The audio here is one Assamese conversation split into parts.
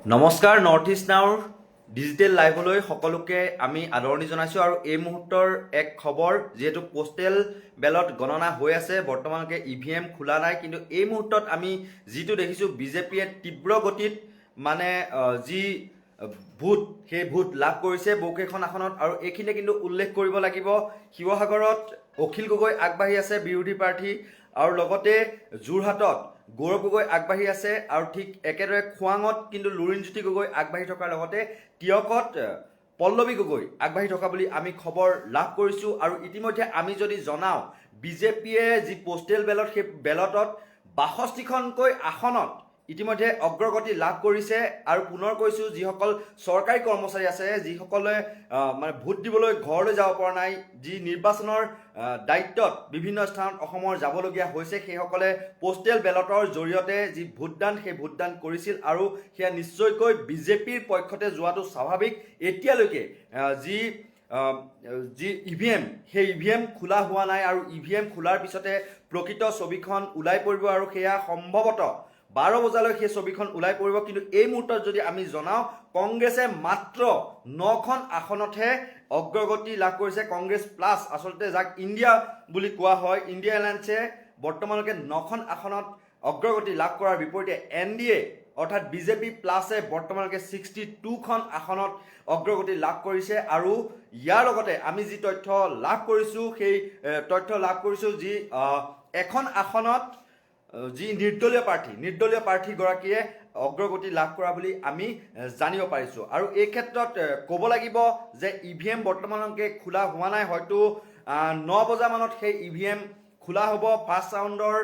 নমস্কাৰ নৰ্থ ইষ্ট নাওৰ ডিজিটেল লাইভলৈ সকলোকে আমি আদৰণি জনাইছোঁ আৰু এই মুহূৰ্তৰ এক খবৰ যিহেতু পোষ্টেল বেলট গণনা হৈ আছে বৰ্তমানলৈকে ইভিএম খোলা নাই কিন্তু এই মুহূৰ্তত আমি যিটো দেখিছোঁ বিজেপিয়ে তীব্ৰ গতিত মানে যি ভোট সেই ভোট লাভ কৰিছে বহুকেইখন আসনত আৰু এইখিনিতে কিন্তু উল্লেখ কৰিব লাগিব শিৱসাগৰত অখিল গগৈ আগবাঢ়ি আছে বিৰোধী প্ৰাৰ্থী আৰু লগতে যোৰহাটত গৌৰৱ গগৈ আগবাঢ়ি আছে আৰু ঠিক একেদৰে খোৱাঙত কিন্তু লুৰিণজ্যোতি গগৈ আগবাঢ়ি থকাৰ লগতে টিয়কত পল্লৱী গগৈ আগবাঢ়ি থকা বুলি আমি খবৰ লাভ কৰিছোঁ আৰু ইতিমধ্যে আমি যদি জনাওঁ বিজেপিয়ে যি পোষ্টেল বেলট সেই বেলটত ৬২খনকৈ আসনত ইতিমধ্যে অগ্ৰগতি লাভ কৰিছে আৰু পুনৰ কৈছোঁ যিসকল চৰকাৰী কৰ্মচাৰী আছে যিসকলে মানে ভোট দিবলৈ ঘৰলৈ যাব পৰা নাই যি নিৰ্বাচনৰ দায়িত্বত বিভিন্ন স্থানত অসমৰ যাবলগীয়া হৈছে সেইসকলে পোষ্টেল বেলটৰ জৰিয়তে যি ভোটদান সেই ভোটদান কৰিছিল আৰু সেয়া নিশ্চয়কৈ বিজেপিৰ পক্ষতে যোৱাটো স্বাভাৱিক এতিয়ালৈকে যি ইভিএম সেই ইভিএম খোলা হোৱা নাই আৰু ইভিএম খোলাৰ পিছতে প্ৰকৃত ছবিখন ওলাই পৰিব আৰু সেয়া সম্ভৱতঃ 12 বজালৈ সেই ছবিখন ওলাই পৰিব কিন্তু এই মুহূৰ্তত যদি আমি জনাওঁ কংগ্ৰেছে মাত্ৰ 9খন আসনতহে অগ্ৰগতি লাভ কৰিছে কংগ্ৰেছ প্লাছ আচলতে যাক ইণ্ডিয়া বুলি কোৱা হয় ইণ্ডিয়া এলায়েন্সে বৰ্তমানলৈকে 9খন আসনত অগ্ৰগতি লাভ কৰাৰ বিপৰীতে এনডিএ অৰ্থাৎ বিজেপি প্লাছে বৰ্তমানলৈকে 62খন আসনত অগ্ৰগতি লাভ কৰিছে আৰু ইয়াৰ লগতে আমি যি তথ্য লাভ কৰিছোঁ সেই তথ্য লাভ কৰিছোঁ যি এখন আসনত যি নিৰ্দলীয় প্ৰাৰ্থীগৰাকীয়ে অগ্ৰগতি লাভ কৰা বুলি আমি জানিব পাৰিছোঁ আৰু এই ক্ষেত্ৰত ক'ব লাগিব যে ইভিএম বৰ্তমানলৈকে খোলা হোৱা নাই হয়তো 9 বজামানত সেই ইভিএম খোলা হ'ব ফাৰ্ষ্ট ৰাউণ্ডৰ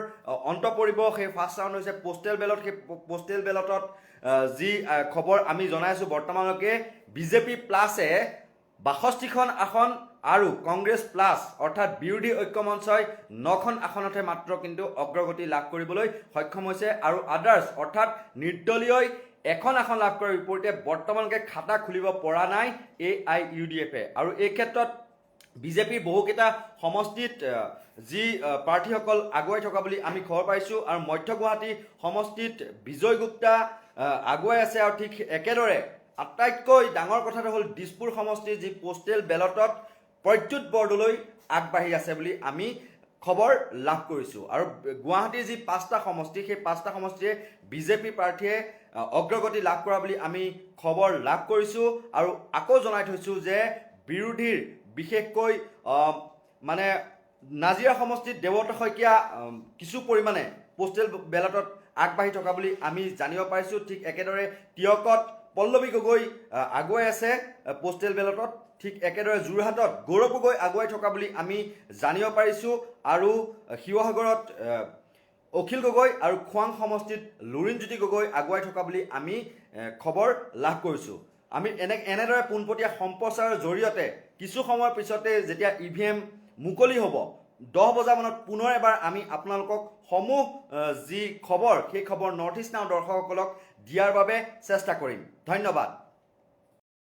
অন্ত পৰিব সেই ফাৰ্ষ্ট ৰাউণ্ড হৈছে পোষ্টেল বেলট সেই পোষ্টেল বেলটত যি খবৰ আমি জনাইছোঁ বৰ্তমানলৈকে বিজেপি প্লাছে ৬২খন আসন আৰু কংগ্ৰেছ প্লাছ অৰ্থাৎ বিৰোধী ঐক্যমঞ্চই 9খন আসনতহে মাত্ৰ কিন্তু অগ্ৰগতি লাভ কৰিবলৈ সক্ষম হৈছে আৰু আদাৰ্ছ অৰ্থাৎ নিৰ্দলীয়ই এখন আসন লাভ কৰাৰ বিপৰীতে বৰ্তমানলৈকে খাতা খুলিব পৰা নাই AIUDFে আৰু এই ক্ষেত্ৰত বিজেপিৰ বহুকেইটা সমষ্টিত যি প্ৰাৰ্থীসকল আগুৱাই থকা বুলি আমি খবৰ পাইছোঁ আৰু মধ্য গুৱাহাটী সমষ্টিত বিজয় গুপ্তা আগুৱাই আছে আৰু ঠিক একেদৰে আটাইতকৈ ডাঙৰ কথাটো হ'ল দিছপুৰ সমষ্টিৰ যি পোষ্টেল বেলটত প্ৰদ্যুৎ বৰদলৈ আগবাঢ়ি আছে বুলি আমি খবৰ লাভ কৰিছোঁ আৰু গুৱাহাটীৰ যি 5টা সমষ্টি সেই 5টা সমষ্টিয়ে বিজেপি প্ৰাৰ্থীয়ে অগ্ৰগতি লাভ কৰা বুলি আমি খবৰ লাভ কৰিছোঁ আৰু আকৌ জনাই থৈছোঁ যে বিৰোধীৰ বিশেষকৈ মানে নাজিৰা সমষ্টিত দেৱত শইকীয়া কিছু পৰিমাণে পোষ্টেল বেলটত আগবাঢ়ি থকা বুলি আমি জানিব পাৰিছোঁ ঠিক একেদৰে টিয়কত পল্লৱী গগৈ আগুৱাই আছে পোষ্টেল বেলটত ঠিক একেদৰে যোৰহাটত গৌৰৱ গগৈ আগুৱাই থকা বুলি আমি জানিব পাৰিছোঁ আৰু শিৱসাগৰত অখিল গগৈ আৰু খোৱাং সমষ্টিত লুৰিণজ্যোতি গগৈ আগুৱাই থকা বুলি আমি খবৰ লাভ কৰিছোঁ আমি এনেদৰে পোনপটীয়া সম্প্ৰচাৰৰ জৰিয়তে কিছু সময়ৰ পিছতে যেতিয়া ইভিএম মুকলি হ'ব 10 বজামানত পুনৰ এবাৰ আমি আপোনালোকক সমূহ যি খবৰ সেই খবৰ নৰ্থ ইষ্ট নাও দৰ্শকসকলক দিয়াৰ বাবে চেষ্টা কৰিম ধন্যবাদ।